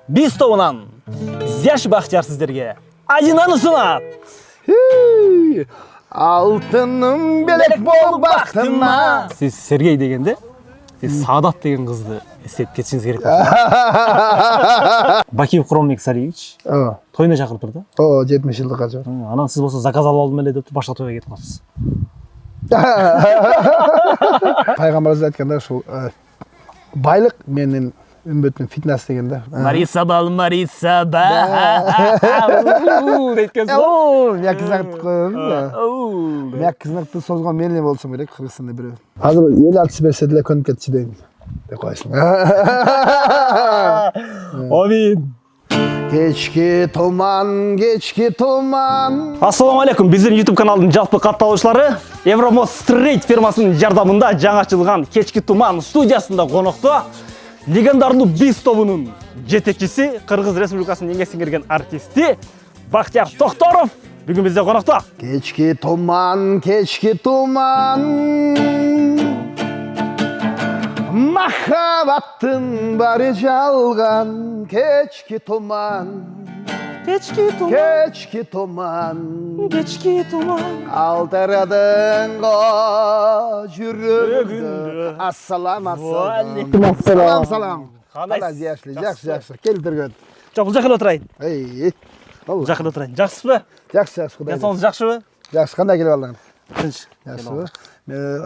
Биз тобунан Зяш Бахтияр сиздерге Адинаны сунат. Алтыным белек бол бактыма. Сиз Сергей дегенде, сиз Саадат деген кызды эстеп кетишиңиз керек. Бакиев Кромник Саревич тойуна чакырып турду. 70 жылдыкка жок. Анан сиз болсо заказ алып алдым эле деп башка тойго кетип калыпсыз. Пайгамбарыбыз айтканда ушул байлык менин үмбөтүм фитнес дегенде. Мариса бал, Мариса ба. Дейткенсиз. Мyak кызыкты коебуз. Мyak кызыкты созгон мен эле болсом керек, кыргызстанда бирөө. Азыр эл артист берсе деле көнүп кетчү дейм. Деп коесуң. Амин. Кечки туман. Ассаламу алейкум. Биздин YouTube каналдын жалпы катталуучулары Евромос Стрейт фирмасынын жардамында жаңа ачылган Кечки туман студиясында конокто легендарлуу Биз тобунун жетекчиси, Кыргыз Республикасынын еңбек сиңирген артисти Бахтияр Токторов бүгүн бизде конокто. Кечки туман. Махаббаттын бары жалган. Кечки туман. Алтырадың жүрөгүндө. Ассалам. Кандай жакшы. Келтирген. Жок, бул жакка отурайын. Жакшы. Жакка отурайын. Жакшысызбы? Жакшы. Денсаулыгыңыз жакшыбы? Жакшы. Кандай келип алдың? Тынч. Жакшыбы?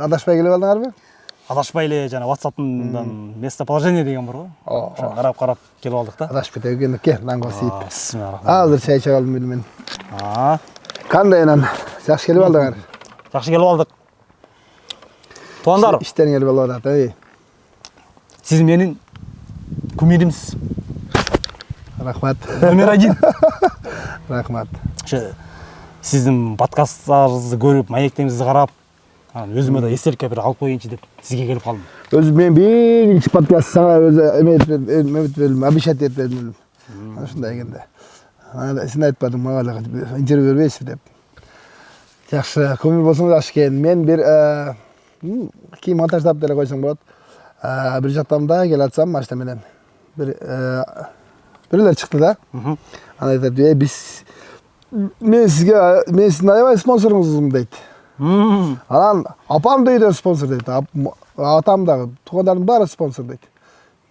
Адашпай келип алдыңарбы? Адашпай эле жана WhatsApp-тан местоположение деген бар го. Ошо карап келип алдык да. Адашпай дегенде ке, нанго сип. Бисмиллахиррахманиррахим. Азыр чай чыгып алдым мен. А, Кандай анан? Жакшы келип алдыңар? жакшы келип алдык. Туугандар, Иштериң келип алып атат. сиз менин кумиримсиз. Рахмат. Номер 1. Рахмат. Ошо сиздин подкасттарыңызды көрүп, маектериңизди карап, өзүмө да эстеликке бир алып коеюнчу деп сизге келип калдым. Өзүм мен биринчи подкаст сага өзү обещать этпедим. Ушундай экенде. Сен айтпадың мага интервью бербейсиз деп. Жакшы, көңүл болсоңуз жакшы экен. Мен бир кийин монтаждап деле койсоң болот. Бир жактамда келатсам машина менен бирлер чыкты да. Ана айтат, биз мен сиздин аябай спонсоруңузмун дейт. Анан апам да үйдөн спонсор дейт. Атам дагы, туугандарымдын баары спонсор дейт.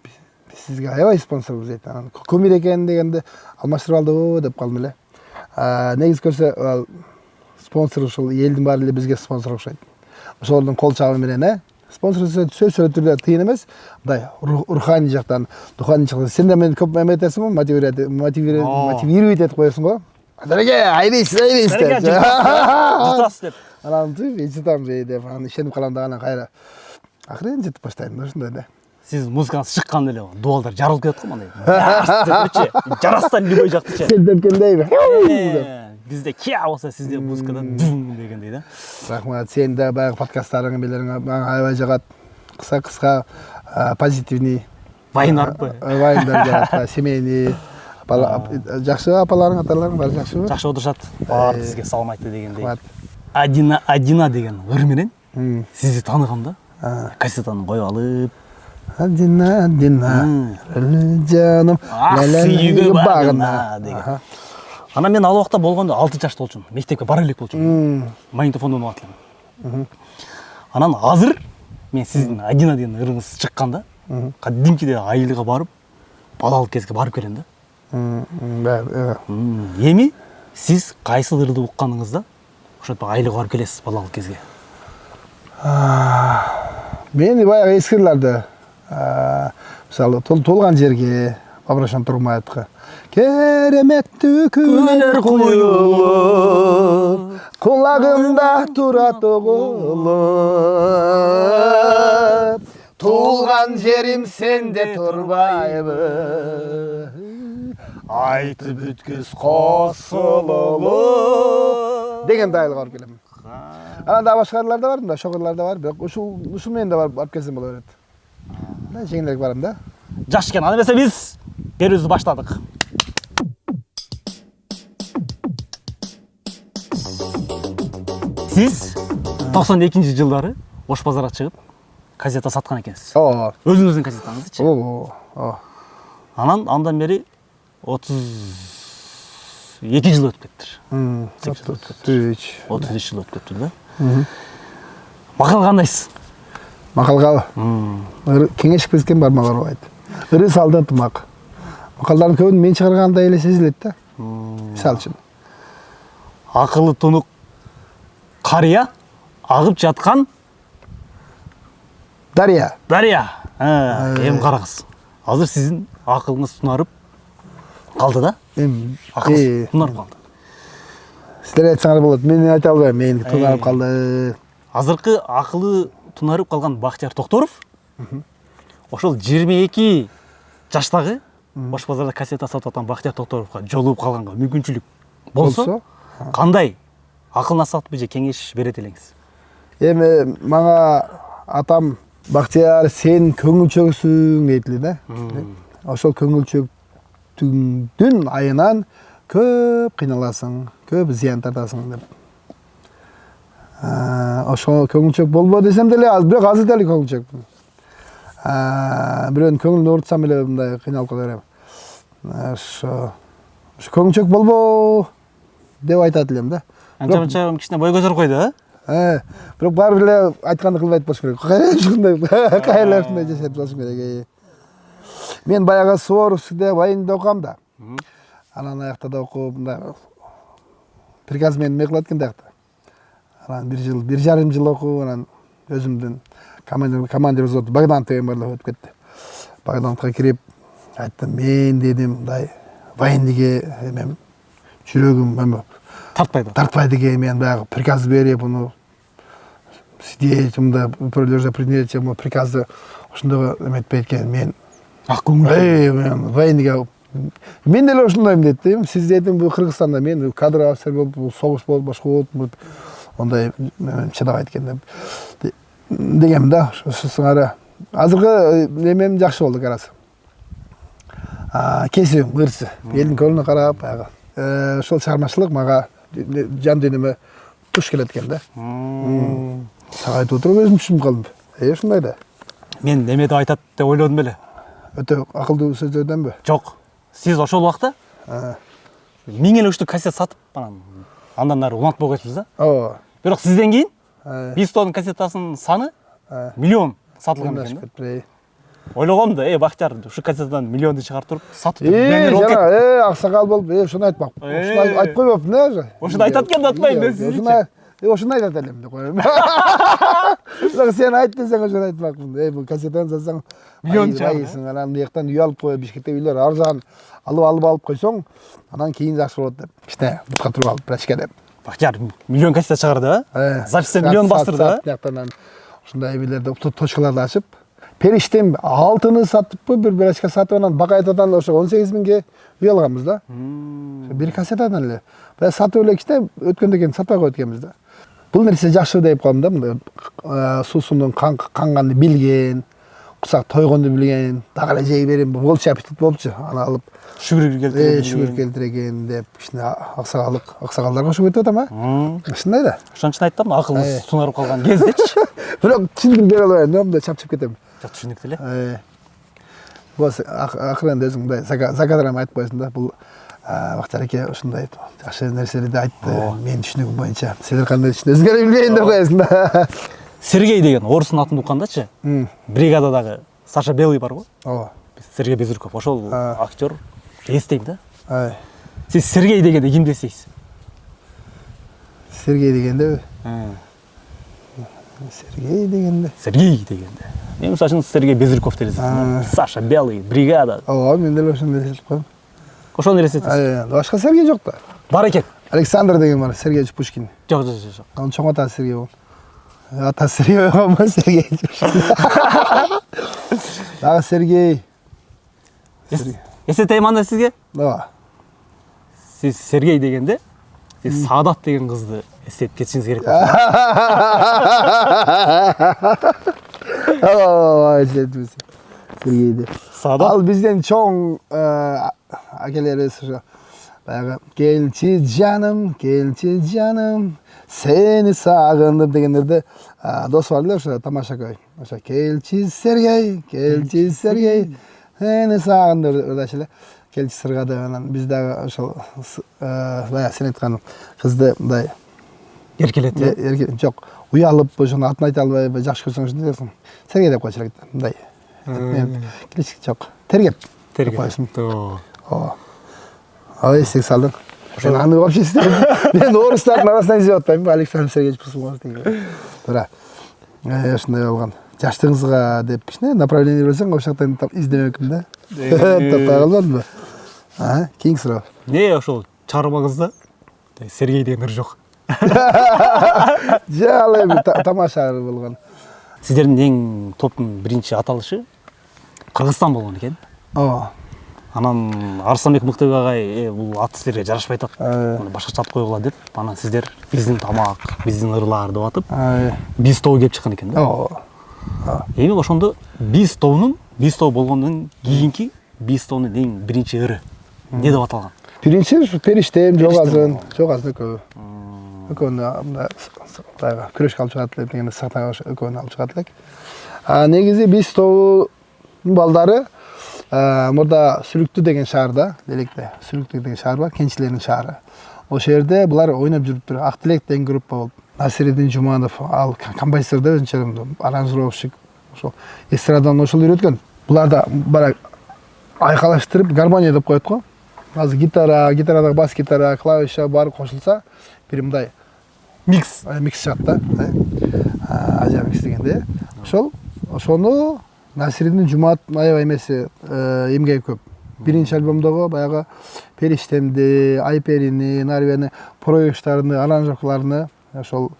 Биз сизге аябай спонсорбуз дейт. Анан көмүр экен дегенде алмаштырып алдыбы деп калдым эле. Негизи көрсө спонсор ушул элдин баары эле бизге спонсор окшойт. Ошолордун кол чабы менен спонсор сөз түрдө тыйын эмес. Мындай руханий жактан, духаний жактан сен да мени көп эметесиң го, мотивировать этип коесуң го. Дареге, айрейсиз деп. Жутасыз деп. Анан жытам деп, анан ишенип калам да анан кайра. Акырын жытып баштайм, ушундай да. Сиз музыкаңыз чыкканда эле дуалдар жарылып кетет го мындай. Жарастан любой жактычы. Сен депкендейби? Бизде кия болсо сизде музыкада дум дегендей да. Рахмат, сен да баягы подкасттарың билериң мага аябай жагат. Кыска позитивный Вайнарбы? Вайндар жагат, семейный. Жакшы апаларың, аталарың бар жакшыбы? Жакшы отурушат. Баары сизге салам айтты дегендей. Адина деген ыр менен сизди тааныгам да. Кассетаны коюп алып. Адина, жаным, сүйгү багына деген. Анан мен ал убакта болгондо 6 жашта болчумун. Мектепке бара элек болчумун. Магнитофондон угат элем. Анан азыр мен сиздин Адина деген ырыңыз чыкканда, кадимкиде айылга барып, балалык кезге барып келем да. Эми сиз кайсы ырды укканыңызда ошентип айылга барып келесиз балалык кезге? Мен баягы эскилерди, мисалы туулган жерге, Абрашан Турмаевка кереметтүү күнөр куюлуп, кулагымда турат оголуп, туулган жерим сенде турбайбы, айтып бүткүз косулуп деген айылга барып келем. Анан да башкалар да бар, да шогурлар да бар, бирок ушул менен да барып келсем боло берет. Мен жеңилирээк барам да. Жакшы экен, аны эмесе биз берүүбүздү баштадык. Сиз 92-жылдары Ош базарга чыгып газета саткан экенсиз. Өзүңүздүн газетаңыздычы. Анан Андан бери 32 жыл өтүп кетиптир. 33 жыл өтүп кетиптир да. Макал кандайсыз? Макалга кеңеш берген бармак барбайт. Ыры салды ынтымак. Макалдардын көбүн мен чыгаргандай эле сезилет да. Мисалы үчүн. Акылы тунук карыя агып жаткан Дарья. Эми караңыз. Азыр сиздин акылыңыз тунарып калды да? Акыл тунарып калды. Силер айтсаңар болот. Мен айта албайм. Меники тунарып калды. Азыркы акылы тунарып калган Бактияр Токторов ошол 22 жаштагы Бош базарда кассета сатып аткан Бактияр Токторовго жолугуп калганга мүмкүнчүлүк болсо, кандай акыл насаат же кеңеш берет элеңиз? Эми мага атам Бактияр сен көңүлчөгүсүң дейт эле да. Ошол көңүлчөктүңдүн айынан көп кыйналасың, көп зыян тартасың деп. Ошол көңүлчөк болбо десем деле, бирок азыр деле көңүлчөкмүн. Бирөөнүн көңүлүн оорутсам эле мындай кыйналып кала берем. Ошо көңүлчөк болбо деп айтат элем да. Анча-мынча кичине бой көзөр койду, бирок баары бир эле айтканды кылбайт болуш керек. Кайра ушундай жашайт болуш керек. Мен баягы Суворовскийде военде окугам да. Анан аякта да окуп, мындай приказ менен эме кылат экен аякта. Анан 1 жарым жыл окуп, анан өзүмдүн командир взвод Богдан деген бар өтүп кетти. Богдановго кирип айттым, мен дедим, мындай военныйге эмем жүрөгүм тартпайт экен, мен баягы приказ берип, муну сидеть, мында лежа принять, приказды ошондой эметпейт экен, мен ак көңүл. Мен военныйга мен деле ошондойм дейт да. Сиз дедим, бул Кыргызстанда мен кадр офицер болуп, согуш болуп, башка болуп, ондай чыдабайт экен деп дегем да. Ошосуңары азыркы эмем жакшы болду, карасы. Кесибим ырчы, элдин көңүлүнө карап, баягы ошол чыгармачылык мага жан дүйнөмө туш келет экен да. Сага айтып отуруп өзүм түшүнүп калдым. Ушундай да. Мен эмеди айтат деп ойлодум беле. Өтө акылдуу сөздөрдөнбү? Жок. Сиз ошол убакта 1000 эле үчтүк кассет сатып, андан ары улантпай койсуз да. Ооба. Бирок сизден кийин Бистонун кассетасынын саны миллион сатылган экен да. Ойлогом да, Бактияр ушу кассетадан миллионду чыгарып туруп сатып жана аксакал болуп, ушуну айтпак. Ушуну айтып койбоптун да. Ошону айтат экен да, атпайм мен сизди. Ошону айтат элем деп коем. Бирок сен айт десең ошону айтпакмын. Бул кассетаны сатсаң миллион чыгайсың. Анан бияктан үй алып коюп, Бишкекте үйлөр арзан алып койсоң, анан кийин жакшы болот деп. Кичине бутка туруп алып, прачка деп. Бактияр миллион кассета чыгарды, запистен миллион бастырды. Бияктан ушундай билерди, точкаларды ачып, периштем алтыны сатыппы, бир брачка сатып, анан Бакайтадан ошо 18 миңге үй алганбыз да. Бир кассетадан эле. Бирок сатып эле кичине өткөндөн кийин сатпай коет экенбиз да. Бул нерсе жакшы деп коем да, мындай суусунун канганды билген, кусак тойгонду билген, дагы эле жей берем, болчу аппетит болчу. Аны алып шүгүр келтирген деп, кичине аксагалдарга ошо кетип атам, ушундай да. Ошон үчүн айттым, акылыңыз тунарып калган кездечи. Бирок түшүндүрүп бере албайм, мындай чапчып кетем. Жок, түшүнүктүү эле. Бул акырында өзүң мындай закадрам айтып койсуң да, бул Бактияр эке ушундай жакшы нерселерди айтты, менин түшүнүгүм боюнча. Силер кандай түшүнөсүңөр билбейм деп коесуң да. Сергей деген орустун атын уккандачы, бригададагы Саша Белый барбы? Ооба. Сергей Безруков, ошол актер эстейм да. Сиз Сергей дегенде кимди эстейсиз? Сергей дегенде мен мисалы үчүн Сергей Безруков делесиз. Саша Белый, бригада. Ооба, мен деле ошондой элестетип коем. Ошону элестетесиз? Башка Сергей жок да. Бар экен. Александр деген бар, Сергеевич Пушкин. Жок. Анын чоң атасы Сергей болот. Атасы Сергей болгонбу, Сергей. Дагы Сергей. Эстетейм анда сизге. Ооба. Сиз Сергей дегенде, сиз Саадат деген кызды эстетип кетишиңиз керек. Ооба, Сергейди. Саадат. Ал бизден чоң акелерибиз ошо баягы келчи жаным, сени сагындым дегендерде дос бар эле ошо тамаша көй. Ошо келчи Сергей, сени сагындым ырдаш эле. келчи сырга деп анан биз дагы ошол баягы сен айткан кызды мындай эркелетип жок уялып ошону атын айта албай жакшы көрсөң ушундай десең Сергей деп койчу элек мындай келчи жок тергеп койсун ооба эстеге салдың мен аны вообще мен орустардын арасынан издеп атпаймынбы Александр Сергеевич Пусылмов деген туура ушундай болгон жаштыгыңызга деп кичине направление берсең ошол жактан издебекмин да таппай калбадымбы кийинки суроо эмне ошол чыгармаңызда Сергей деген ыр жок ал эми тамаша ыр болгон сиздердин эң топтун биринчи аталышы Кыргызстан болгон экен ооба анан Арыстанбек Мыктыбек агай бул ат силерге жарашпай атат башкача ат койгула деп анан сиздер биздин тамак биздин ырлар деп атып биз тобу келип чыккан экен да ооба эми ошондо биз тобу болгондон кийинки биз тобунун эң биринчи ыры эмне деп аталган биринчи ушу периштем жок азын экөөнү мындай баягы күрөшкө алып чыгат элек дегенде сахнага экөөнү алып чыгат элек негизи биз тобунун балдары мурда Сүлүктүү деген шаарда Электе Сүлүктүү деген шаар бар кенчилердин шаары ошол жерде булар ойноп жүрүптүр Ак Тилек деген группа болуп Насириддин Жуманов ал композитор да өзүнчө аранжировщик ошол эстраданы ошол үйрөткөн булар да баягы айкалаштырып гармония деп коет го азыр гитарадагы бас гитара клавиша баары кошулса бир мындай микс чыгат да ажа микс дегенде ошону Насириддин Жумановдун аябай эмеси эмгеги көп биринчи альбомдогу баягы периштемди Айперини нарбияны проекттарын аранжировкаларын ошол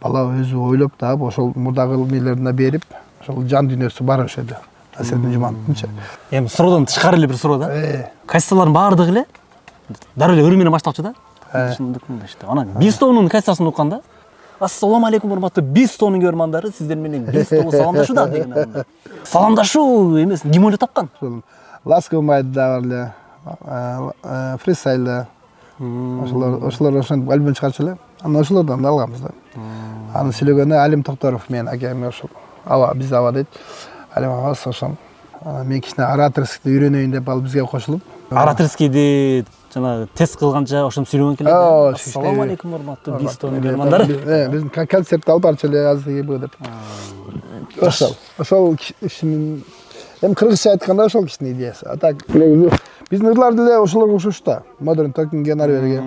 бала өзү ойлоп таап ошол мурдагы эмелерин берип ошол жан дүйнөсү бар ошол жерде Насириддин Жумановдунчу эми суроодон тышкары эле бир суроо да кассалардын баардыгы эле дароо эле ыр менен башталчу да анан биз тобунун кассасын укканда ассалому алейкум урматтуу биз тобунун көрөрмандары сиздер менен биз тобу саламдашууда деген саламдашуу эмесин ким ойлоп тапкан ласковый май да бар эле фристайл да ошолор ошентип альбом чыгарчу эле анан ошолордон алганбыз да аны сүйлөгөнү Алим Токторов менин акем ошол аба биз аба дейт Алим абабыз ошол мен кичине ораторскийди үйрөнөйүн деп ал бизге кошулуп ораторскийди жанагы тест кылганча ошентип сүйлөгөн экен да ассалому алейкум урматтуу биз тобунун көрөрмандары биздин концертти алып барчу эле азыркы деп ошол кишинин эми кыргызча айтканда ошол кишинин идеясы а так биздин ырлар деле ошолорго окшош да модерн токингге нарберге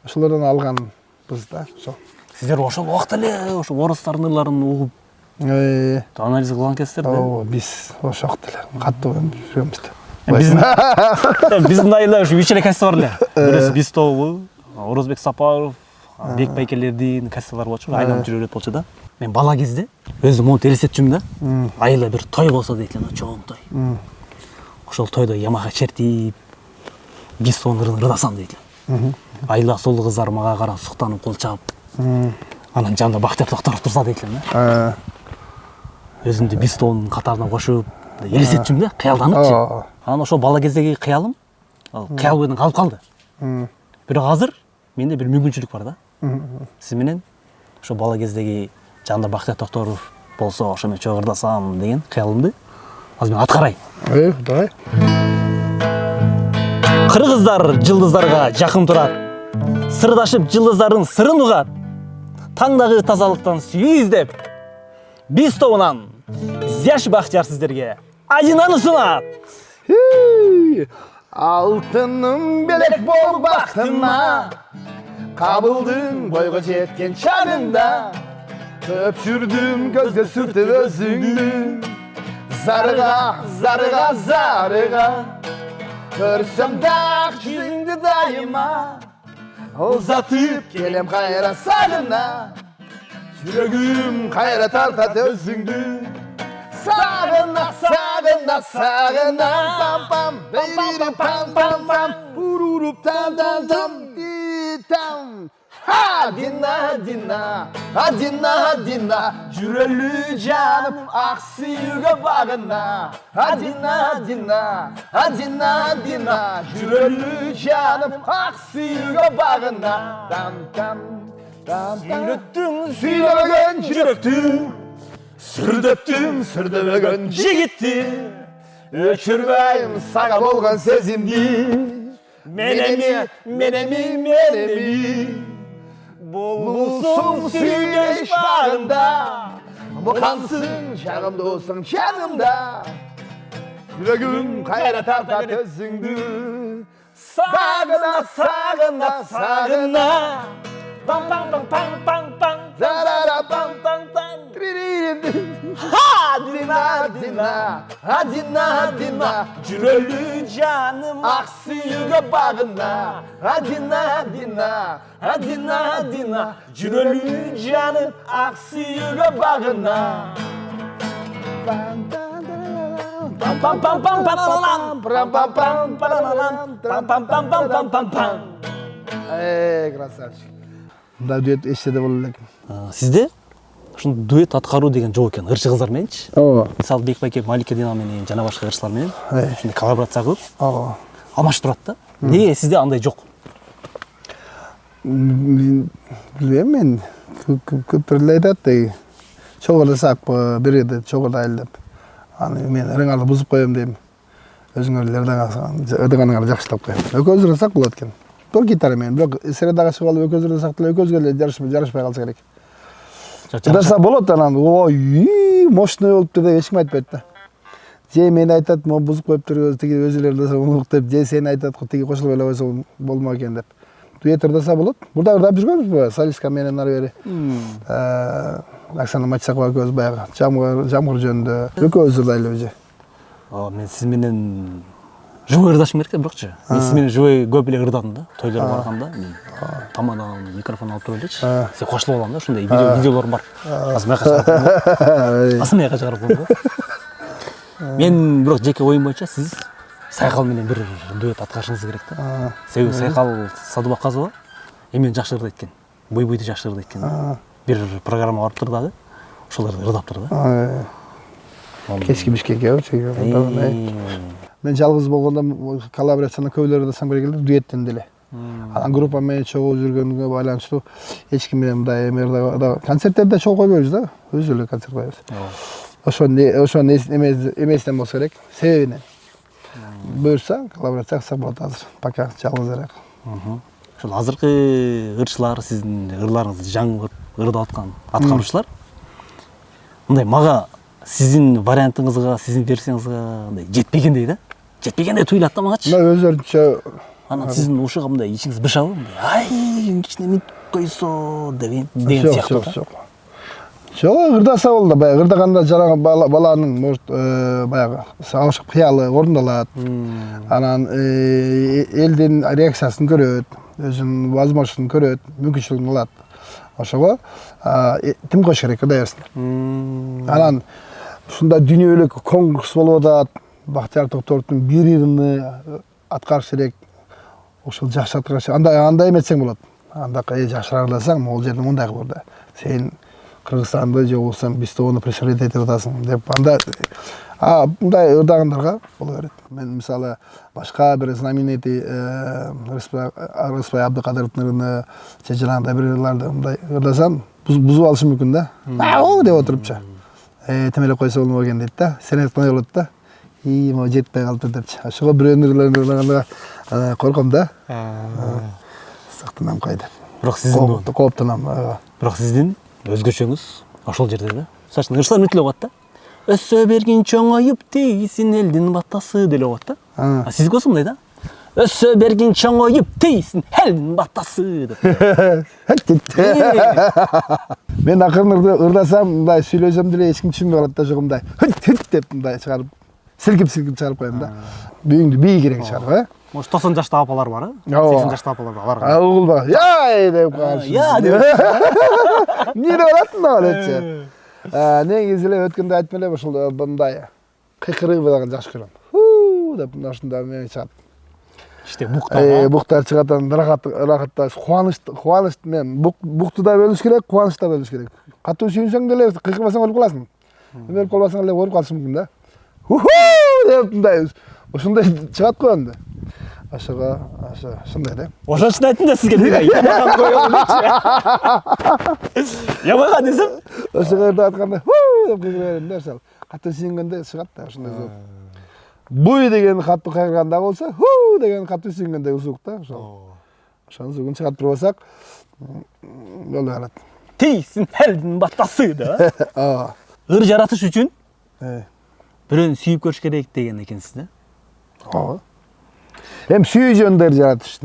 ошолордон алганбыз да ошол сиздер ошол убакта эле ошо орустардын ырларын угуп анализ кылган экенсиздер да ооба биз ошол убакта эле катуу жүргөнбүз да биздин айла ушу үч эле касса бар эле бирөөсү биз тобу Орозбек Сапаров Бек байкелердин кассалары болчу айнам жүрүп өтүп болчу да мен бала кезде өзүм монтип элестетчүмүн да айла бир той болсо дейт элем чоң той ошол тойдо Ямаха чертип биз тобунун ырын ырдасам дейт элем айла сулуу кыздар мага карап суктанып кол чаап анан жанында Бактияр Токторов турса дейт элем да өзүмдү биз тобунун катарына кошуп элестетчүмүн да кыялданычы анан ошол бала кездеги кыялым ал кыял бойдон калып калды бирок азыр менде бир мүмкүнчүлүк бар да сиз менен ошо бала кездеги жанында Бактияр Токторов болсо ошо менен чогуу ырдасам деген кыялымды азыр мен аткарайын давай кыргыздар жылдыздарга жакын турат сырдашып жылдыздардын сырын угат таңдагы тазалыктан сүйүү издеп биз тобунан Зяш Бактияр сиздерге Адинаны сунат алтыным белек бол бактыма кабылдың бойго жеткен чагында көп жүрдүм көзгө сүртүп өзүңдү зарыга көрсөм дак жүзүңдү дайыма узатып келем кайра сагына жүрөгүм кайра тартат өзүңдү сагына пам пам пам пам пам уруруп там там там там Адина жүрөлү жаным ак сүйүүгө багына Адина жүрөлү жаным ак сүйүүгө багына там сүйлөбөгөн жүрөктү сүрдөптүң сүрдөбөгөн жигитти өчүрбөйм сага болгон сезимди. Менеми Бұлбұлсың сүйгеш бағында, мұқансың жағымдысың жанымда. Жүрегім қайра тарта төзіңді, сағына. Дина, жүрелі жаным ақсүйігі бағына. Дина, жүрелі жаным ақсүйігі бағына. Красавчик. Да, дуэт эшеде болу элек. Сизде ушул дуэт аткаруу деген жок экен, ырчы кыздар мененчи. Ооба. Мисалы Бекбайке, Малика Дина менен жана башка ырчылар менен ушундай коллаборация кылып, Ооба. алмашып турат да. Эмне сизде андай жок? Билбейм мен. Көптөр айтат да. Чогуласак биреде чогулайыл деп. Аны мен рыңарды бузуп коем дейм. Өзүңөр ыдыганыңарды жакшылап коем. Экөөбүз ырсак болот экен. Тор гитара менен, бирок средага чыгып алып экөөбүз ырсак деле экөөбүзгө эле жарашпай калса керек. Жараса болот анан, ой, мощный болуптур деп эч ким айтпайт да. Же мен айтат, могу бузуп коюптур, тиги өзүлөр ырдаса унук деп, же сен айтат, тиги кошулуп эле койсо болмок экен деп. Дуэт ырдаса болот. Мурда ырдап жүргөнбүзбү? Салиска менен ары бери. Оксана Матчакова экөөбүз баягы жамгыр жөнүндө экөөбүз ырдайлы же. Мен сиз менен живой ырдашым керек бирокчу. Мен сиз менен живой көп эле ырдадым да. Тойлорго барганда мен тамадан микрофон алып туруп элечи. Сен кошулуп алам да, ушундай видеолорум бар. Асмайга чыгарып коем да. Мен бирок жеке оюм боюнча сиз Сайкал менен бир дуэт аткарышыңыз керек да. Себеби Сайкал Садубакказова эмен жакшы ырдайт экен. Буйду жакшы ырдайт экен. Бир программа барып турду дагы. Ошолорду ырдаптыр да. Кечки Бишкекке мен жалгыз болгондо коллаборацияны көбүлөр ырдасам керек эле, дуэттен деле. Анан группа менен чогуу жүргөнгө байланыштуу эч ким менен мындай концерттерде чогуу койбойбуз да, өзү эле концерт коебуз. Ошо эмесинен болсо керек, себебинен. Буюрса коллаборация кылсак болот азыр. Пока жалгыз эле. Ошол азыркы ырчылар, сиздин ырларыңызды жаңы ырдап аткан аткаруучулар мындай мага сиздин вариантыңызга, сиздин версияңызга мындай жетпегендей да. Жетпегендей туюлат да магачы. Мына өзүлөрүнчө анан сиздин ушуга мындай ичиңиз бышабы, ай, кичине мынтип койсо деген сыяктуу. Жок, ырдаса болду. Баягы ырдаганда жараган баланын может баягы кыялы орундалат. Анан элдин реакциясын көрөт, өзүнүн возможностун көрөт, мүмкүнчүлүгүн алат. Ошого тим коюш керек, ырдай берсин. Анан ушундай дүйнөлүк конкурс болуп атат. Бактияр Токторовдун бир ырыны аткарыш керек. Ошол жакшы аткарыш. Андай эметсең болот. Анда жакшыраак ырдасаң, могул жерде мындай кылып ырда. Сен Кыргызстанды же болбосо бизди оны представлять этип атасың деп анда мындай ырдагандарга боло берет. Мен мисалы башка бир знаменитый Рыспай Абдыкадыровдун ырыны же жанагындай бир ырларды мындай ырдасам, бузуп алышы мүмкүн да. Ау деп отурупчу. Темелеп койсо болмок экен дейт да. Сен айткандай болот да. Могу жетпей калыптыр депчи. Ошого бирөөнүн ырлаганда корком да. Сактанам кайда. Бирок сиздин кооптонам. Бирок сиздин өзгөчөңүз ошол жерде да. Сачын ырчылар мүтүлүп коет да. Өссө бергин чоңоюп тийсин элдин баттасы деле коет да. Сиздики болсо мындай да. Өссө бергин чоңоюп тийсин элдин баттасы деп. Мен акырын ырдасам, мындай сүйлөсөм деле эч ким түшүнбөй калат да, ошого мындай деп мындай чыгарып, силкип чыгарып коем да. Бүйүңдү бий керек чыгарып, Может 90 жаштагы апалар бар, 80 жаштагы апалар бар. Угулба. Яй деп коюш. Я деп. Эмне деп атат алечи. Негизи эле өткөндө айтып эле ушул мындай кыйкырып дагы жакшы көрөм. Деп ушундай мен чыгат. İşte буктар. Буктар чыгат, рахатта, кубаныч мен букту да бөлүш керек, кубаныч да бөлүш керек. Катуу сүйүнсөң деле кыйкырбасаң өлүп каласың. Өлүп калбасаң эле ооруп калышы мүмкүн да. Деп мындай ушундай чыгат го энди. Ошого ушундай да. Ошончун айттым да сизге деге. Ябаган коём дечи. Ябаган десем, ошого да атканда деп кыйкыра берем да, ошол. Катуу сүйүнгөндө чыгат да ушундай. буй деген катты кайгырганда болсо, ху деген катты сүнгөндө узук да, ошол. Ошону сүгүн чыгарып турбасак, боло калат. Тейсин элдин батасы да. Ооба. Ыр жаратыш үчүн бирөөнү сүйүп көрүш керек деген экенсиз да. Ооба. Эми сүйүү жөндөр жаратыш,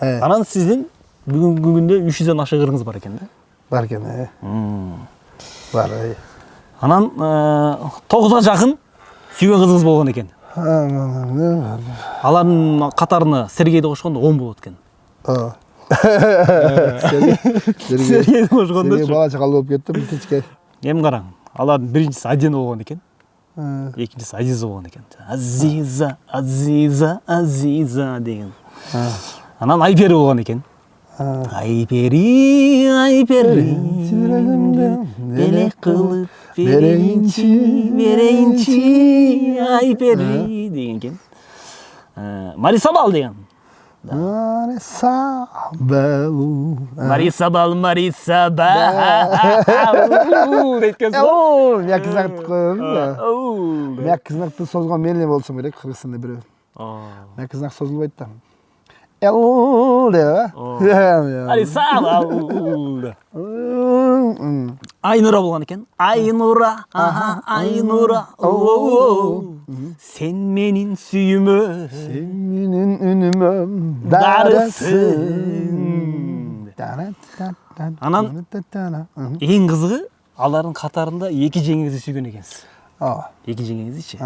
Анан сиздин бүгүнкү күндө 300дөн ашык ырыңыз бар экен да. бар экен, бар. Анан 9га жакын сүйгөн кызыңыз болгон экен. Алардын катарына Сергейди кошкондо 10 болот экен. Сергейди кошкондо Сергей бала чакал болуп кетти, кичке. Эми караң, алардын биринчиси Адина болгон экен. Экинчиси Азиза болгон экен. Азиза, Азиза, Азиза деген. Анан Айпери болгон экен. Айпери, Айпери, белек кылып берейинчи, Айпери деген экен. Марисабал деген. Марисабал, дейткенсиз го. Мияк кызакты коебуз. Мияк кызакты созгон мен эле болсом керек, кыргызстанда бирөө. Мияк кызак созулбайт да. Марисабал. Айнура болгон экен. Айнура, Айнура. Сен менин сүйүмө, Сен менин үнүмө дарысың. Анан эң кызыгы алардын катарында эки жеңеңизди сүйгөн экенсиз. Эки жеңеңиздичи.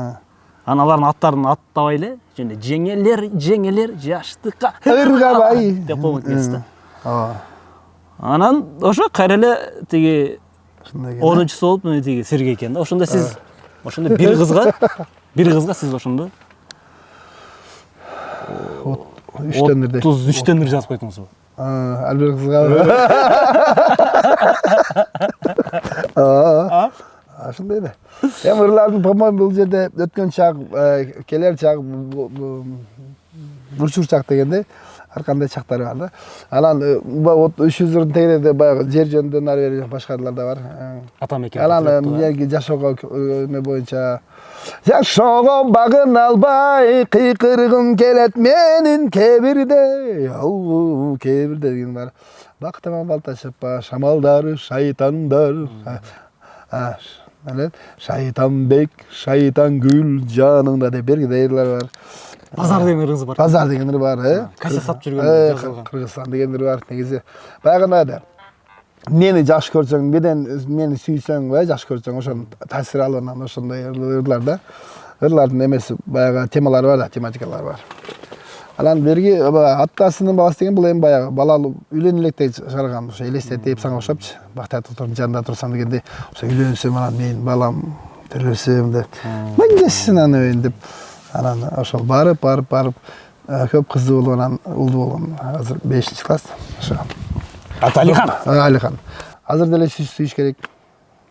Анан алардын аттарын аттабай эле, жөнүндө жеңелер жаштыкка ыргабай деп койгон экенсиз да. Анан ошо кайра эле тиги 10-чусу болуп мына тиги Сергей экен да. Ошондо сиз бир кызга сиз ошондо 33төн бир жазып койдуңузбу? Ар бир кызга. Ошондой да. Эми ырлардын, по-моему, бул жерде өткөн чак, келер чак, учур чак дегенде ар кандай чактары бар да. Анан 300 ырдын тегерде баягы жер жөнүндө ары бери башкалар да бар. Атамекен. Анан эмнеге жашоого эме боюнча жашоого багын албай кыйкыргым келет менин кебирде. Кебирде деген бар. Бактыма балташып шамалдар, шайтандар. Шайтанбек, шайтангүл жаныңда деп бергидей ырлар бар. Базар деген ырыңыз бар. Базар деген ыр бар, Кайсы сап жүргөн жазылган. Кыргызстан деген ыр бар. Негизи баягындай мени жакшы көрсөң, мени сүйсөң, жакшы көрсөң, ошонун таасир алынан ошондой ырлар да. Ырлардын эмеси баягы темалары бар да, тематикалары бар. Анан берги атасынын баласы деген бул эми баягы балалуу үйлөнө электе чыгарган, ошо элестетип сага окшопчу. Бактыяттын жанында турсам дегенде, ошо үйлөнсөм анан менин балам тирилсем деп. Мындесин аны деп. Анан ошол барып көп кызы болгон, анан улду болгон. Азыр 5-класс. Ошо. Алихан. Алихан. Азыр деле сүйүш керек.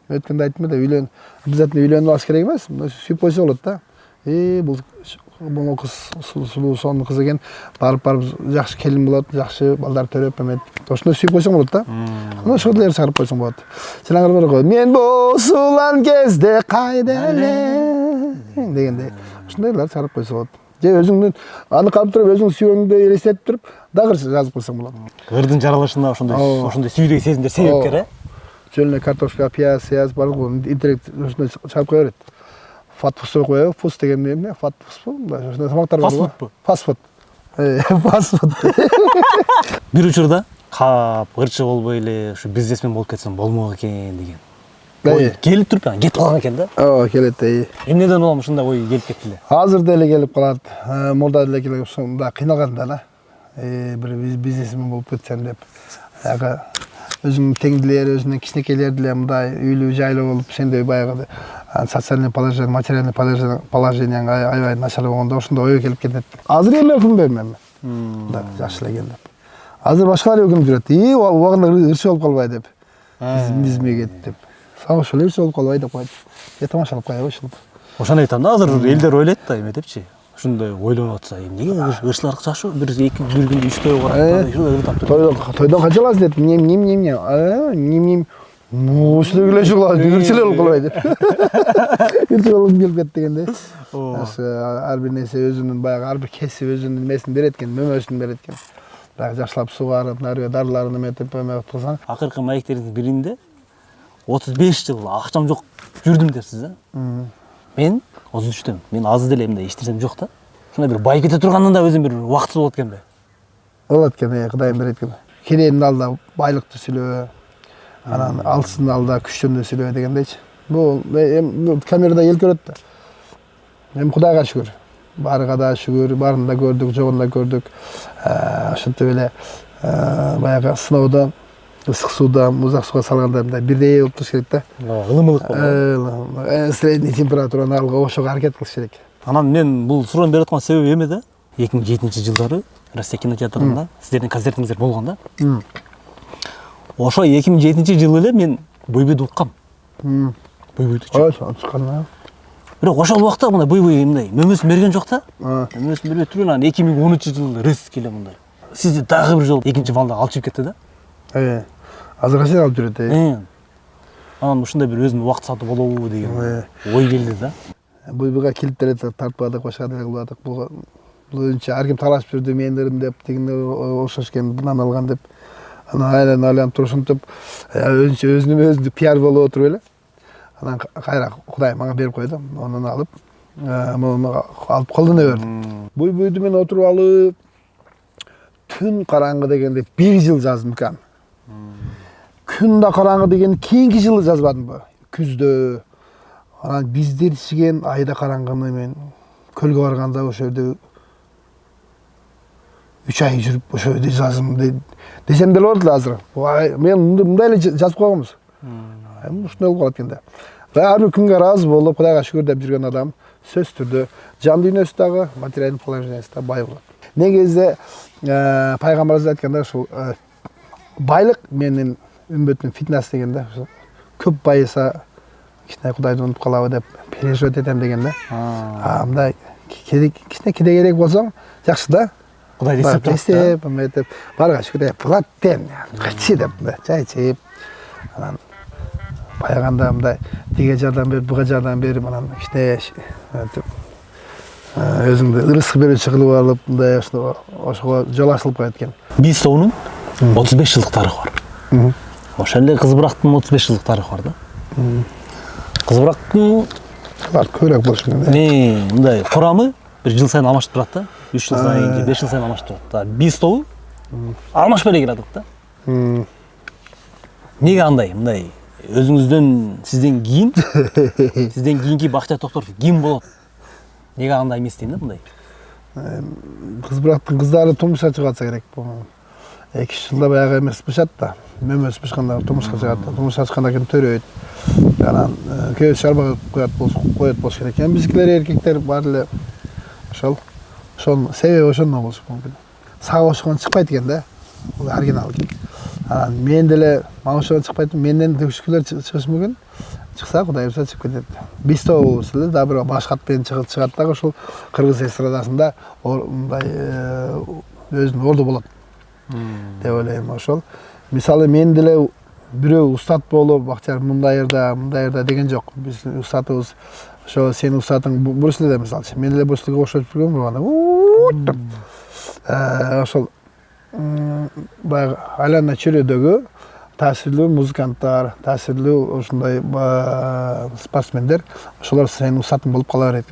Өткөндө айттым да, обязательно үйлөнүп алыш керек эмес. Сүйүп койсо болот да. Бул кыз сулуу сонун кыз экен. Барып жакшы келин болот, жакшы балдар төрөп эметип. Ошондой сүйүп койсоң болот да. Анан ошол деле чыгарып койсоң болот. Сен аңгыр бар го. Мен босулан кезде кайда эле дегенде. Ошондойлар чыгарып койсо болот. Же өзүңдүн аны калып туруп өзүң сүйгөңдү элестетип туруп, дагы жазып койсоң болот. Ырдын жаралышында ошондой сүйдөгү сезимдер себепкер, Жөнүнө картошка, пияз бар го, интернет ошондой чыгарып кое берет. Фастфуд коебу, фуст деген эмне? Фастфуд. Ошондой тамактар бар го. Фастфуд. Фастфуд. Бир учурда кап, ырчы болбой эле, ушу бизнесмен болуп кетсем болмок экен деген. Ой, келип туруп, кетип калган экен да. Келет. Эмнеден улам ушундай ой келип кетти эле? Азыр деле келип калат. Мурда деле келип ушунда кыйналган да. Бир бизнесмен болуп кетсем деп. Ага өзүнүн теңдилери, өзүнүн кичинекейлери деле мындай үйлүү жайлуу болуп, сендей баягы социальный положение, материальный положение аябай начар болгондо ошондой ой келип кетет. Азыр эми өкүнбөйм эми. Да, жакшы эле экен деп. Азыр башкалар өкүнүп жүрөт. Убагында ырчы болуп калбай деп. Бизме кет деп. Сага ошол ырчы болуп калбай деп коет. Тамашалап коебу ушул. Ошону айтам да, азыр элдер ойлойт да эме депчи. Ушундай ойлонуп атса, эмнеге ырчылар жашоо бир күндө 3 той барат. Тойдон канча аласыз деп. Ним. Ушул эле жугла үрчүлө болуп калбай деп. Үрчү болуп келип кетти дегенде. Ар бир нерсе өзүнүн баягы ар бир кесип өзүнүн эмесин берет экен, мөмөсүн берет экен. Баягы жакшылап сугарып, дарыларын эметип кылсаң. Акыркы маектериңиздин биринде 35 жыл акчам жок жүрдүм дерсиз, Мен 33-төм. Мен аз деле мындай иштесем жок да. Ушундай бир байып кете тургандан да өзүм бир убактысыз болот экенби? Болот экен, Кудайым берет экен. Керенин алдында байлыкты сүйлөө, анан алсыздын алдында күчтүндү сүйлөө дегендейчи. Бул камерада эл көрөт да. Эми Кудайга шүгүр. Барыга да шүгүр, барын да көрдүк, жогун да көрдүк. Ошентип эле баягы сыноодо ысык сууда, музак сууга салганда мындай бирдей болуп туруш керек да. Ылымылык болот. Средний температураны алууга ошого аракет кылыш керек. Анан мен бул суроону берип аткан себеби эме да? 2007-жылдары Россия кинотеатрында сиздердин концертиңиздер болгон да. Ошо 2007-жылы эле мен буйбуйду уккам. Буйбуйдучу. Ошо. Бирок ошол убакта мындай буйбуй мындай мөмөсүн берген жок да. Мөмөсүн бербей туруп анан 2013-жылы резко эле мындай. Сизди дагы бир жолу экинчи балда алып чыгып кетти да. Азыркыга чейин алып жүрөт. Анан ушундай бир өзүнүн убакыт сааты болобу деген ой келди да. Буйбуйга килип деле тартпадык, башка деле кылбадык. Бул өзүнчө ар ким талашып жүрдү, мен өрүм деп, тигине окшош экен, мындан алган деп. Анан айланып туруп ушинтип өзүнчө өзүнүн пиар болуп отуруп эле. Анан кайра Кудай мага берип койду. Анан алып, алып колдоно бердим. Буйбуйду мен отуруп алып күн караңгы дегенде 1 жыл жаздым экен. Күн да караңгы деген кийинки жылы жазбадымбы? Күздө. Анан биздер ичиген айда караңгыны мен көлгө барганда ошо жерде 3 ай жүрүп ошо жерде жаздым десем деле болот эле азыр. Мен мындай эле жазып койгонбуз. Ушундай болуп калат экен да. Ар бир күнгө ыраазы болуп, Кудайга шүгүр деп жүргөн адам сөзсүз түрдө жан дүйнөсү дагы, материалдык положениясы да бай болот. Негизи пайгамбарыбыз айтканда ушул байлык менин үммөтүм фитнес деген да. Көп байыса кичине Кудайды унутуп калабы деп переживать этем деген да. Мындай кичине киде керек болсоң жакшы да. Кудайды эсептеп эметип, барга шүгүр деп платтен, качы деп чай ичип, анан баяганда мындай тиге жардам берип, буга жардам берип, анан кичине өзүңдү ырыскы берүүчү кылып алып, мындай ошого жол ачылып коет экен. Биз тобунун 35 жылдык тарыхы бар. Ошол эле Кыз Бурактын 35 жылдык тарыхы бар да. Кыз Бурактын көбүрөөк болушу керек. Мындай курамы бир жыл сайын алмашып турат да. 3 жыл сайын же 5 жыл сайын алмашып турат да. Биз тобу алмашпай эле келатат да. Неге андай? Мындай өзүңүздөн сизден кийинки Бактияр Токторов ким болот? Неге андай эмес дейм да мындай? Кыз Бурактын кыздары турмушка чыгып атса керек. 2 жылда баягы эмес бышат да. Мөмөсү бышканда турмушка чыгат. Турмушка чыккандан кийин төрөйт. Анан көз шарбага коет болуш керек. Биздикилер эркектер бар эле ошол себеби ошондон болушу мүмкүн. Сага ошондон чыкпайт экен да. Бул оригинал экен. Анан мен деле мага ошондон чыкпайт, менден төшкүлөр чыгышы мүмкүн. Чыкса Кудай буйрса чыгып кетет. Биз тобубуз эле да бир баш кат менен чыгат дагы ушул кыргыз эстрадасында мындай өзүнүн орду болот деп ойлойм. Ошол мисалы мен деле бирөө устат болуп, Бактияр мындай жерде деген жок. Биздин устатыбыз ошо сенин устатың Брюслиде мисалчы. Мен деле Брюслиге окшоп жүргөм. Ошол баягы айлана чөйрөдөгү таасирлүү музыканттар, таасирлүү ушундай спортсмендер, ошолор сенин устатың болуп кала берет.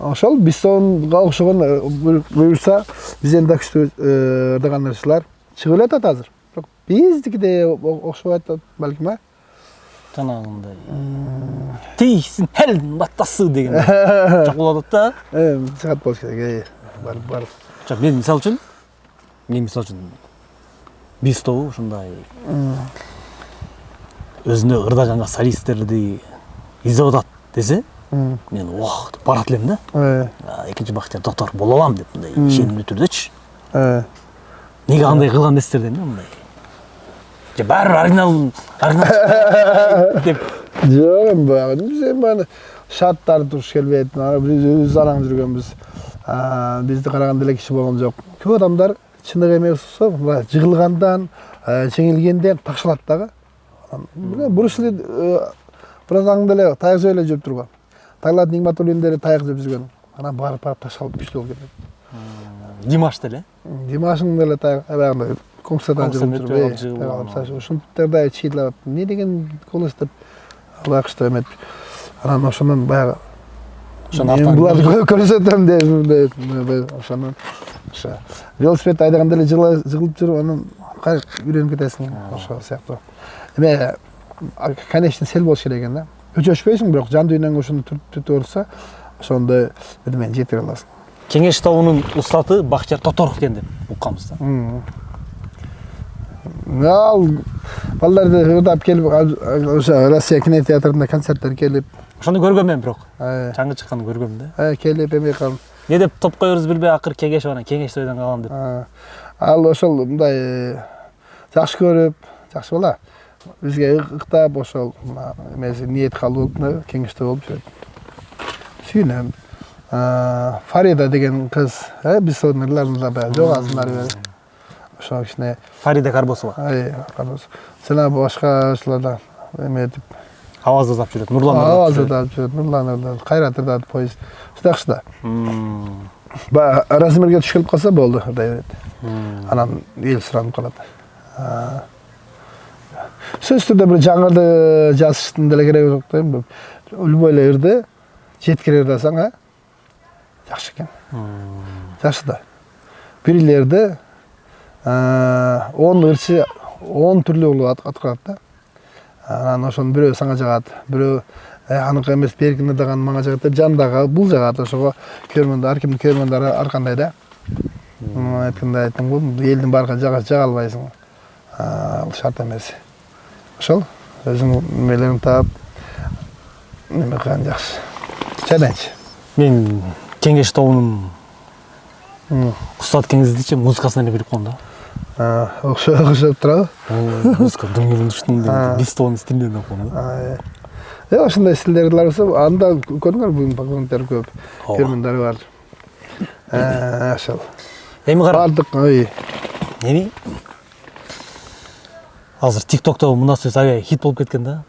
Ошол бизга окшогон буйрса, бизден да күчтүү ырдаган чыгып эле атат азыр. Бирок биздикиде окшобой атат балким, жанагындай. Тийсин хелдин баттасы деген жок болот да. Чыгат болуш керек. Бар. Мен мисалы үчүн биз тобу ушундай өзүнө ырдаганга солисттерди издеп атат десе, мен ох деп барат элем да. Экинчи Бактияр Токторов боло алам деп мындай ишенимдүү түрдөчү. Неге андай кылган десиздер дейм да мындай. Же баары оригинал деп. Жок, эми шарттары туруш келбейт. Биз араң жүргөнбүз. Бизди караган деле киши болгон жок. Көп адамдар чындык эмес болсо, жыгылгандан, жеңилгенден такшалат дагы. Брюс Ли бразаңды деле таяк жеп эле жеп турган. Тайлат Нигматуллин деле таяк жеп жүргөн. Анан барып таш алып күчтүү болуп кетет. Димаш деле. Димашың деле таяк аягында концерттан жеп жүрүп. Ушунтарда чыйлап, не деген голос деп алакчы эмет. Анан ошондон баягы буларды көрсөтөм деп ошондон велосипед айдаганда эле жыгылып жүрүп анан кайра үйрөнүп кетесиң ошол сыяктуу. Эме конечно сел болуш керек экен да. Өчөшпөйсүң, бирок жан дүйнөңө ошону түртүп алса, ошондой бирдемени жетире аласың. Кеңеш тобунун устаты Бакчар Тоторов экен деп укканбыз да. Ал балдарды ырдап келип, ошо Россия кинотеатрында концерттер келип, ошону көргөм мен бирок. Чаңгы чыкканын көргөм да. Келип эме калып. Не деп топ коербуз билбей акыр кеңеш менен кеңеш тойдон калган деп. Ал ошол мындай жакшы көрүп, жакшы бала. Бизге ыктап ошол эмеси ниет калып кеңеште болуп жүрөт. Сүйүнөм. Фарида деген кыз, биз өнөрлөрүбүздө баягы жогасындар бери. Ошо кичине Фарида Карбосова. Карбосова. Сена башка ушуларда эметип аваз азап жүрөт. Нурлан аваз азап жүрөт. Нурлан кайрат ырдап поезд. Жакшы да. Баягы размерге түшүп калса болду, ырдай берет. Анан эл суранып калат. Сөз түрдө бир жаңырды жазыштын деле кереги жок дейм. Любой эле ырды жеткире ырдасаң, жакшы экен. Жакшы да. Бирлерди 10 ырчы 10 түрлүү болуп аткарат да. Анан ошонун бирөө сага жагат, бирөө аныкы эмес беркин ырдаган мага жагат деп жандагы бул жагат. Ошого көрмөндөр, ар кимдин көрмөндөрү ар кандай да. Айткандай айттым бул элдин баарына жага албайсың. Ал шарт эмес. Ошол өзүң мелерин таап неме кылган жакшы. Чаленч. Мен кеңеш тобунун устат кеңездичи музыкасын эле билип калдым да. Окшоп турабы? Музыка дүңгүлүштүн бистон стилинен окудум да. Ошондой стилдер болсо, анда көрдүңөр бүгүн поклонниктер көп, көрмөндөр бар. Ошол. Эми кара. Бардык, Эми азыр TikTok'то мына сөз аябай хит болуп кеткен да.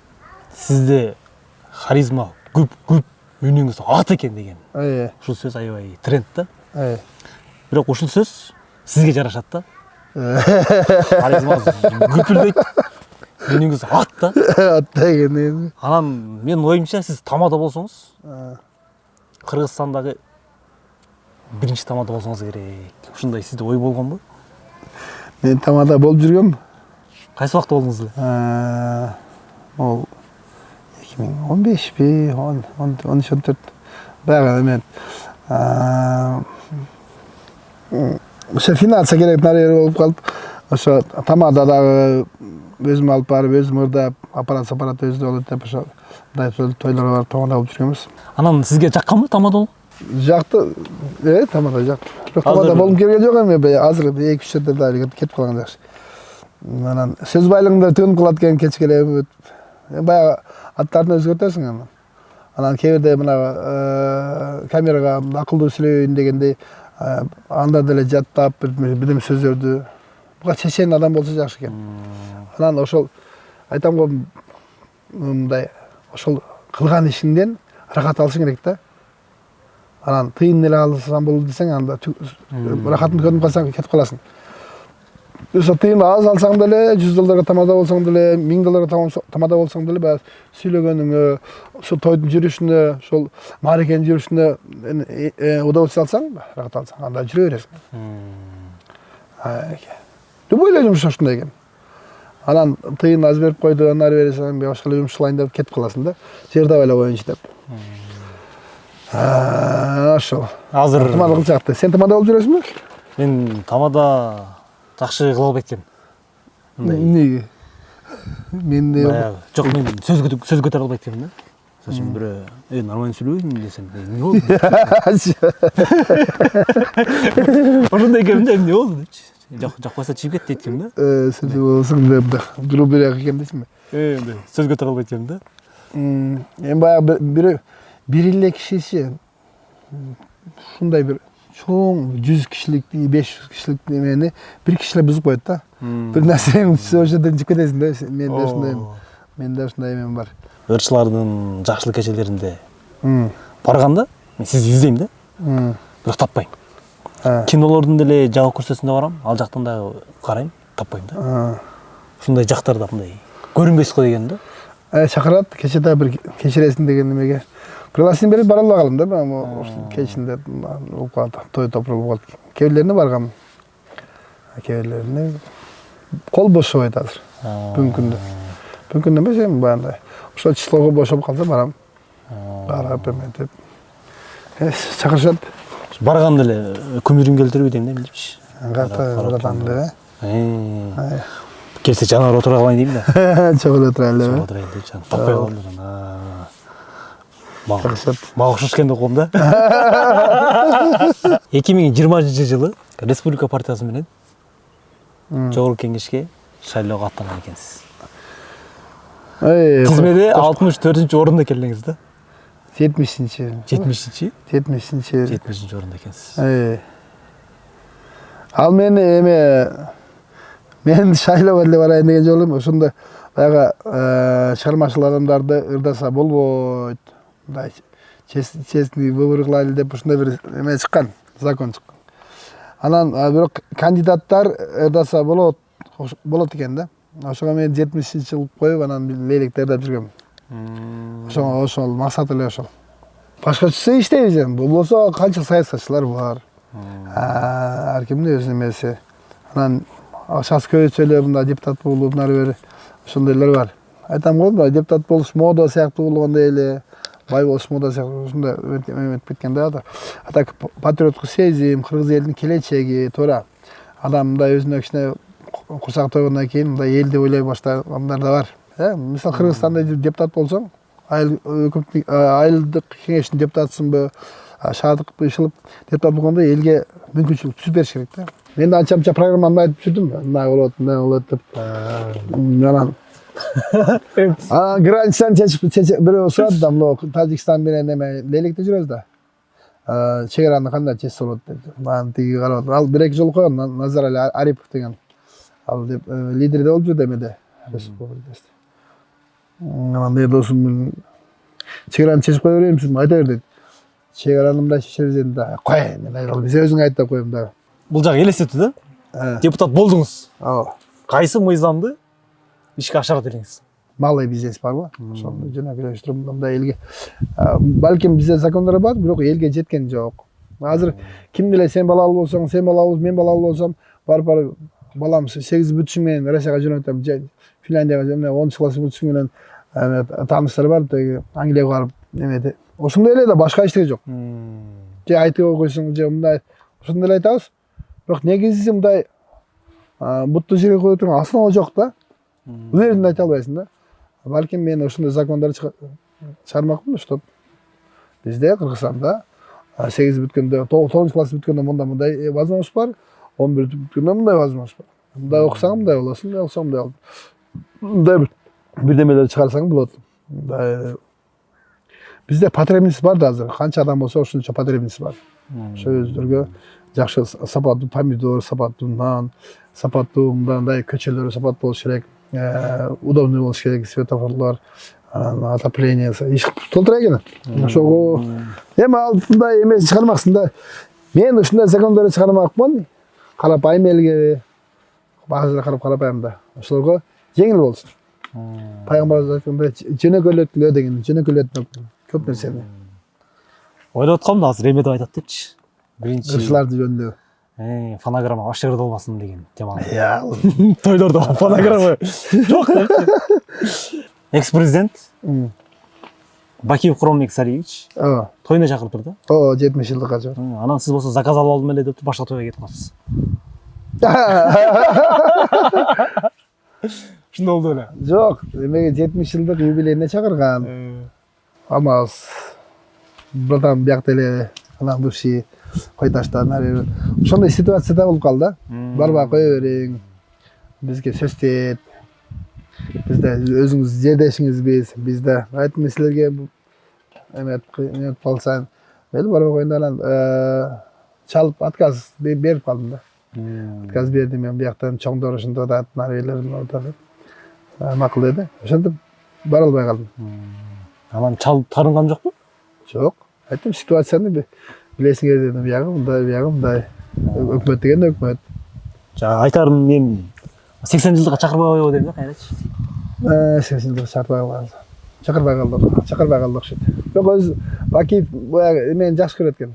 Сизде харизма көп үнүңүз ат экен деген. Ушул сөз аябай тренд да. Бирок ушул сөз сизге жарашат да. Харизма көпүлдөйт. Үнүңүз ат да. Ат деген. Анан менин оюмча сиз тамада болсоңуз, Кыргызстандагы биринчи тамада болсоңуз керек. Ушундай сизде ой болгонбу? Мен тамада болуп жүргөм. Кайсы убакта болдуңуз эле? Ол 2015-пи, 13-14. Баягы мен ошо финанса керек нарер болуп калып, ошо тамададагы өзүм алып барып, өзүм ырдап, аппарат өзү болот деп ошо тойлорго барып тамада болуп жүргөнбүз. Анан сизге жакканбы тамада болуп? Жакты, тамада жакты. Бирок тамада болуп келген жок эми, азыр 2-3 жерде эле кетип калган жакшы. Анан сөз байлыгында төнүп калат экен кечке эле. Баягы аттарды өзгөртөсүң анан. Анан кээ бирде мына камерага акылдуу сүйлөйүн дегендей анда деле жаттап бирдеме сөздөрдү. Буга чечен адам болсо жакшы экен. Анан ошол айтам го мындай ошол кылган ишиңден рахат алышың керек да. Анан тыйын эле алсам болду десең, анда рахатын көрүнүп калсаң кетип каласың. Ошо тыйын аз алсаң деле, $100 тамада болсоң деле, $1000 тамада болсоң деле, баягы сүйлөгөнүңө, ошо тойдун жүрүшүнө, ошол маарекенин жүрүшүнө удовольствие алсаң, рахат алсаң, анда жүрө бересиң. Любой эле жумуш ошондой экен. Анан тыйын аз берип койду, аны ары бересиң, башка эле жумуш кылайын деп кетип каласың да. Жерде байлап коеюнчу деп. Ошол. Азыр тамада чакты. Сен тамада болуп жүрөсүңбү? Мен тамада жакшы кыла албайт экенмин. Эмнеге? Мен жок, мен сөз көтөрө албайт экенмин да. Мисалы бирөө нормально сүйлөбөйсүң десем, эмне болду? Ошондой экенмин да, эмне болду депчи. Жакпаса чыгып кет дейт экенмин да. Сен болсоң деп дуру берек экен дейсиңби? Сөз көтөрө албайт экенмин да. Эми баягы бир эле кишичи ушундай бир чоң 100 кишилик, 500 кишилик немени бир киши эле бузуп коет да. Бир нерсени ошо жерден жип кетесиң да. Мен ошондой. Менде ушундай эмем бар. Ырчылардын жакшылык кечелеринде барганда мен сизди издейм да. Бирок таппайм. Кинолордун деле жабык көрсөтүсүндө барам, ал жактан дагы карайм, таппайм да. Ушундай жактарда мындай көрүнбөйсүз го деген да. Чакырат, кече да бир кечиресиң деген немеге. Пригласение берип бара албагалым да, мен ушул кечинде той топуруп калып. Кээ баргам. Кээ кол бошобойт азыр. Бүгүнкүндө. Бүгүнкүндө эмес, эми баягындай. Ошол числого бошоп калса барам. Барап эметип. Чакырышат. Барганда эле күмүрүн келтирип дейм да, билипчи. Каратам эле. Келсе жанар отура калайын дейм да. Чогулуп отура эле. Отурайын деп жан таппай калдым да. Мага окшош экен деп коем да. 2020-жылы Республика партиясы менен Жогорку кеңешке шайлоого аттанган экенсиз. Тизмеде 64-орунда келдиңиз да. 70-чи. 70-чи орунда экенсиз. Ал мен шайлоого эле барайын деген жолум ошондо баягы чыгармачыл адамдарды ырдаса болбойт. Мындай честный выбор кылайлы деп ушундай бир эме чыккан, закон чыккан. Анан бирок кандидаттар ырдаса болот экен да. Ошого мен 70-жыл коюп анан лейлектер ырдап жүргөм. Ошол максат эле ошол. Башкачасы иштейбиз эми. Болбосо канча саясатчылар бар. Ар кимдин өз эмеси. Анан акчасы көбөйтсө эле мындай депутат болуп, нары бери ошондойлор бар. Айтам го, мындай депутат болуш мода сыяктуу болгондой эле, бай болуш мода сыяктуу ушундай эметип кеткен да. Так патриоттук сезим, кыргыз элинин келечеги туура. Адам мындай өзүнө кичине курсак тойгондон кийин мындай элди ойлой баштагандар да бар. Мисалы Кыргызстанда депутат болсоң, айылдык кеңештин депутатысыңбы, шаардык ишилип депутат болгондо элге мүмкүнчүлүк түзүп бериш керек да. Мен да анча программаны айтып жүрдүм, мындай болот деп. Анан границаны чечип бирөө сурады да, мына Тажикстан менен эме лейлекте жүрөбүз да. Чек араны кандай чечсе болот деп. Ман тиги карап, ал бир-эки жолу койгон, Назарали Арипов деген. Ал деп лидер болуп жүрдү эмеде. Анан мен досум чек араны чечип кое беремсиз, айта бер дейт. Чек араны мындай чечебиз деди да. Кой, мен айта, биз өзүң айт деп коем да. Бул жак элестетти да. Депутат болдуңуз. Кайсы мыйзамды ишке ашырат элеңиз? Малый бизнес барбы? Ошону жана көрүштүрүп мындай элге. Балким бизде закондар бар, бирок элге жеткен жок. Азыр ким деле сен балалуу болсоң, сен балалуу, мен балалуу болсом, барып балам 8 бүтүшүң менен Россияга жөнөтөм, Финляндияга жана 10 класс бүтүшүң менен тааныштар бар, Англияга барып эмети. Ошондой эле да башка эчтеке жок. Же айтып койсоң, же мындай ошондой эле айтабыз. Бирок негизи мындай бутту жерге коюп турган основа жок да. Өзүң айта албайсың да. Балким мен ошондой закондарды чыгармакмын, чтоб бизде Кыргызстанда 8 бүткөндө, 9 класс бүткөндө мындай возможность бар, 11 бүткөндө мындай возможность бар. Мындай окусаң мындай болосуң, мындай окусаң мындай болот. Мындай бирдемелер чыгарсаң болот. Бизде потребность бар да азыр. Канча адам болсо ошончо потребность бар. Ошо өздөргө жакшы сапаттуу помидор, сапаттуу нан, сапаттуу мындай көчөлөр сапат болуш керек. Удобный болуш керек, светофорлор, отопление, иш толтура экен. Ошого эми алтындай эмес чыгармаксың да. Мен ушундай закондарды чыгармакмын. Карапайым элге, баазыр карапайым да. Ошолорго жеңил болсун. Пайгамбарыбыз айткандай, жөнөкөйлөтүлө деген, жөнөкөйлөтмөк көп нерсени. Ойлоп аткам да азыр эме деп айтат депчи. Биринчи Ырчыларды жөндөбү. Фонограмма аш жерде болбасын деген теманы. Тойлордо фонограмма жок да. Экс-президент Бакиев Куромбек Сариевич тойуна чакырып турду. 70 жылдыкка жок. Анан сиз болсо заказ алып алдым эле деп башка тойго кетип калыпсыз. Ушундай болду эле. Жок, эмеге 70 жылдык юбилейине чакырган. Алмаз братан биякта эле анан бывший Койташтан ошондой ситуацияда болуп калды да. Барбай кое бериң. Бизге сөз тет. Бизде өзүңүз жердешиңизбиз. Бизде айтым силерге эмет калсаң, мели барбай коюн анан чалып отказ берип калдым да. Отказ бердим мен бияктан чоңдор ошондо да нары элерин отуруп макул деди. Ошентип бара албай калдым. Анан чал тарынган жокпу? Жок. Айттым, ситуацияны билесиңер дедим. Биягы мындай. Өкмөт деген өкмөт. Жа айтарым мен 80 жылдыкка чакырбай койбо дейм да, кайрачы. 80 жылдык чакырбай калдык окшойт. Бирок өзү Бакиев баягы мени жакшы көрөт экен.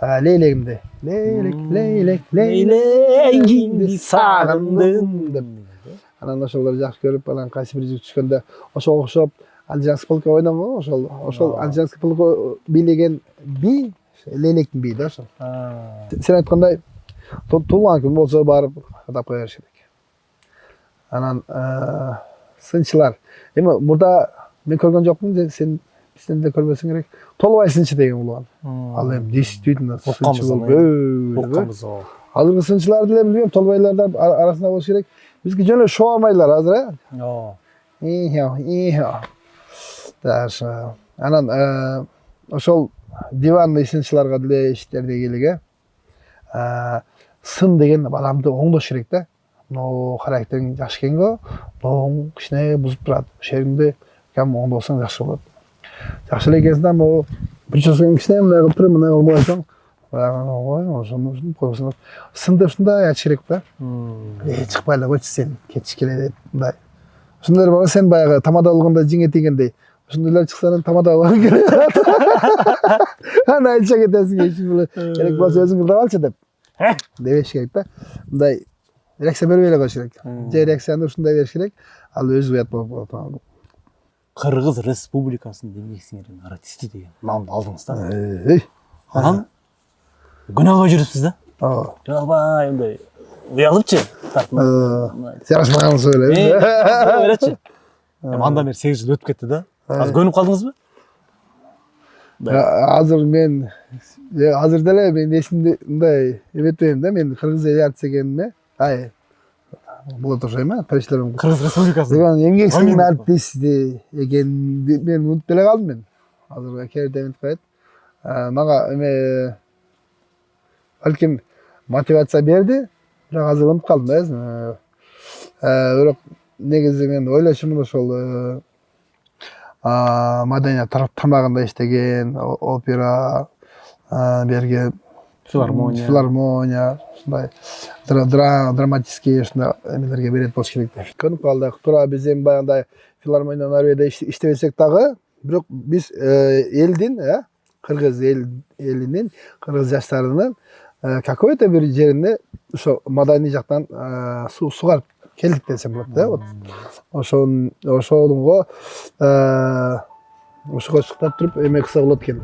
Лейлегимди. Лейлегимди сагындым деп. Анан ошолорду жакшы көрүп, анан кайсы бир жигит түшкөндө ошого окшоп Альжанский полкко ойногон, ошол Альжанский полкко бийлеген би Лейлектин бии да ошол. Сен айткандай туулган күн болсо барып катап кое бериш керек. Анан сынчылар. Эми мурда мен көргөн жокмун, сен де көрбөсүң керек. Толбай сынчы деген болгон. Ал эми действительно сынчы болуп. Азыркы сынчыларды деле билбейм, толбайларда арасында болуш керек. Бизге жөн шоо алмайлар азыр, Анан ошол диванный сынчыларга деле иштерде келиге. Сын деген адамды оңдош керек да. Но характериң жакшы экенго, ноң кичине бузуп турат. Ошол жеринде кем оңдосоң жакшы болот. Жакшы эле экенсиң, могу прическаң кичине мындай кылып туруп, мындай кылып койсоң, ошону койсоң. Сынды ушундай ачыш керек да. Чыкпай эле койчу сен, кетиш келе деп мындай. Ошондой бар, сен баягы тамада болгондо жиңе тийгендей. Ошондойлор чыксаң тамада болгоң керек. Аны айтча кетесиң, эч керек болсо өзүң кылып алчы деп. Дебеш керек да. Мындай реакция бербей эле коюш керек. Же реакцияны ушундай бериш керек. Ал өзү уят болуп калат. Кыргыз Республикасынын эмгек сиңирген артисти деген наамды алдыңыз да. Анан күнөөгө жүрүпсүз да. Албай мындай уялыпчы. Жарашмаган сөйлөп. Беречи. Андан бери 8 жыл өтүп кетти да. Азыр көнүп калдыңызбы? Азыр деле мен эсимде мындай эметпейм да, мен кыргыз эл артист экениме. Болот окшойм, периштелерим. Кыргыз Республикасы. Эмгек сиңирген артисти экенин мен унутуп деле калдым мен. Азыр кээде эметип коет. Мага балким мотивация берди, бирок азыр унутуп калдым да өзүм. Бирок негизи мен ойлошумун ошол маданият тармагында иштеген, опера, берге филармония, ушундай драматический ушундай эмелерге берет болуш керек деп. Көнүп калдык. Туура биз эми баягындай филармония Норвегияда иштебесек дагы, бирок биз элдин, кыргыз элинин, кыргыз жаштарынын какой-то бир жерине ошо маданий жактан сугарып келдик десем болот да. Вот ошого шыктап туруп эме кылса болот экен.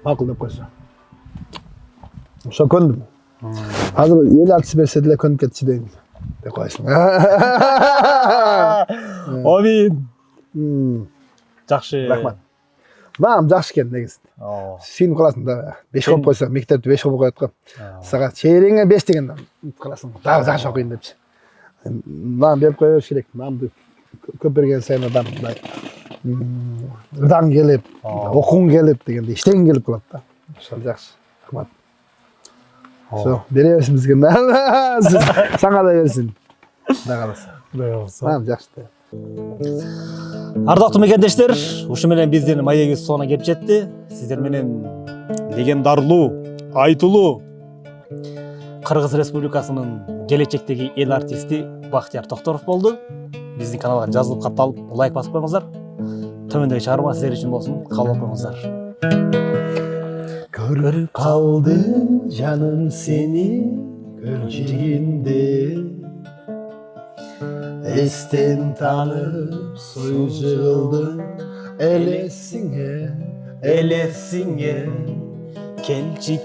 Макул деп койсо. Ошо көндүм. Азыр эл артист берсе деле көнүп кетчү дейм деп койсуң. Амин. Жакшы. Рахмат. Мам жакшы экен негизи. Сүйүнүп каласың да. 5 коюп койсо, мектепте 5 коюп коет го. Сага чейреңе 5 дегенде каласың. Дагы жакшы окуйн депчи. Нам берип кое бериш керек. Намды көп берген сайын адам мындай ырдаң келип, окугуң келип дегенде иштегиң келип калат да. Ошол жакшы. Рахмат. Ошо, бере берсин бизге. Сага да берсин. Кудай кааласа. Нам жакшы. Ардактуу мекендештер, ушу менен биздин маегибиз соңуна келип жетти. Сиздер менен легендарлуу, айтылуу Кыргыз Республикасынын келечектеги эл артисти Бактияр Токторов болду. Биздин каналга жазылып катталып, лайк басып коюңуздар. Төмөндөгү чыгарма сиздер үчүн болсун. Кабыл алып коюңуздар. Көрүп калды жаным сени көлчегинде. Эстен танып сой жыгылды элесиңе келчи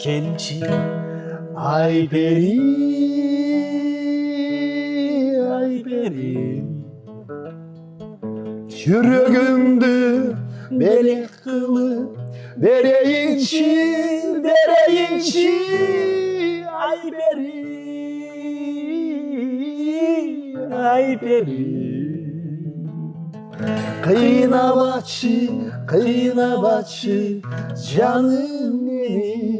ай бери жүрөгүмдү белек кылып берейинчи ай бери кыйнабачы жаным мени